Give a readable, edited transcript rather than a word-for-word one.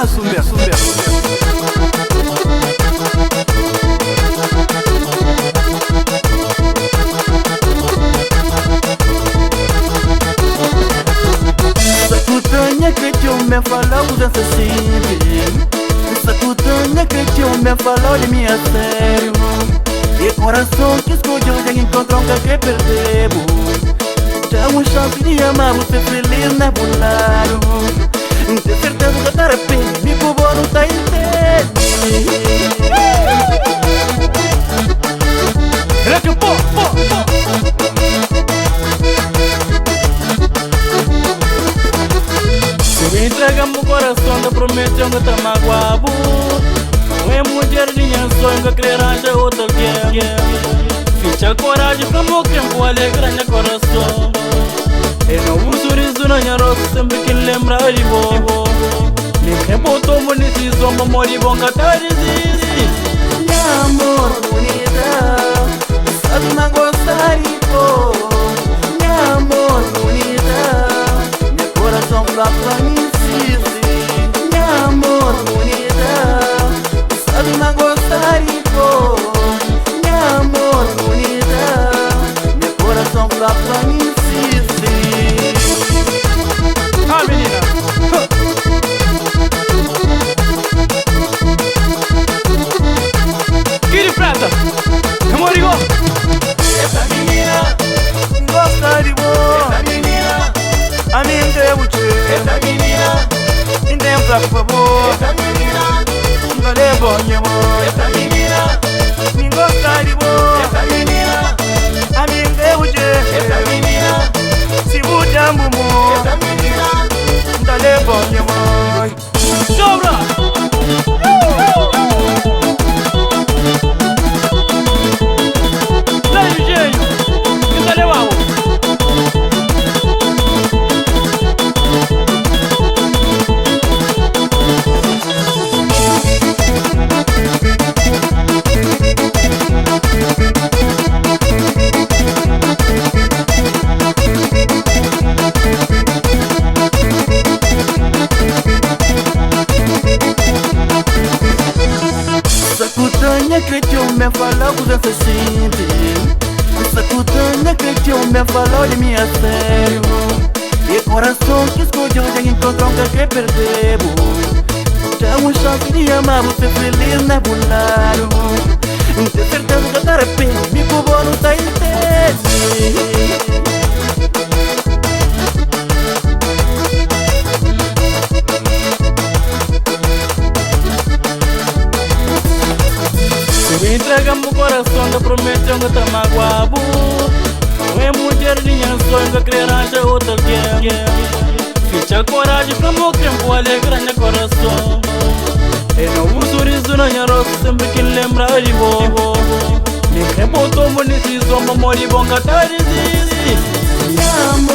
Sumber. Sakutanya que tu me falou dos assassinos. Sakutanya que tu me falou de mim a sério. E coração que escolheu já encontrou um que perdeu. Dá uma chance de amar você feliz na bolado. Ter certeza que tá arrependido, me por não tá inteiro. Era que pô. Se entrega-me o coração, te prometeu que tá magoado. Não é mulher de minha sonho, que querer arranjar outra alguém. Ficha coragem, como tempo alegra meu coração. E não um sorriso na minha rosto, sempre que lembra de vó. Nem que botou bonito, só memória bom que tá resiste. Meu amor bonita, sabe não gostar de pôr. Meu amor bonita, meu coração pra mim insiste. Meu amor bonita, sabe não gostar de pôr. Meu amor bonita, meu coração pra mim insiste. Ah, menina. Kiri Prata, Amorigo. Essa menina gosta de boa. Essa menina, A mim devo te. essa menina, Intenta por favor. essa menina, Valeu, bom amor. essa menina, Me gosta de boa. essa menina, A mim devo te. essa menina, Se você ama amor, essa menina. valeu, bom amor. Dobra. Daí, gente, que tá levando? Sakutanya que tu me falou que você sente. Sakutanya que tu me falou de mim a sério. E coração que escolheu já encontrou um que perdeu. Dá uma chance de amar você feliz na bolado. Ter certeza que tá arrependido, me por não tá inteiro. Se entrega-me o coração, te prometeu que tá magoado. Não é mulher de minha sonho, que querer arranjar outra alguém. Ficha coragem, como tempo alegra meu coração. E não um sorriso na minha rosto, sempre que lembra de vó. Nem que botou bonito, só memória bom que tá resiste. Meu amor